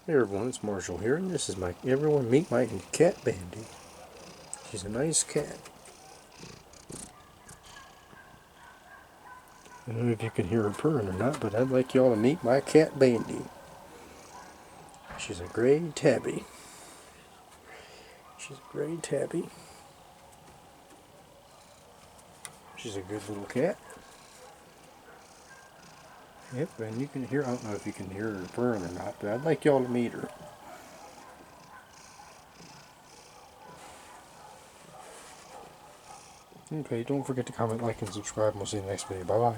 Hey everyone, it's Marshall here, and this is everyone meet my cat Bandi. She's a nice cat. I don't know if you can hear her purring or not, but I'd like y'all to meet my cat Bandi. She's a gray tabby. She's a gray tabby. She's a good little cat. Yep, and you can hear, I don't know if you can hear her purring or not, but I'd like y'all to meet her. Okay, don't forget to comment, like, and subscribe, and we'll see you in the next video. Bye-bye.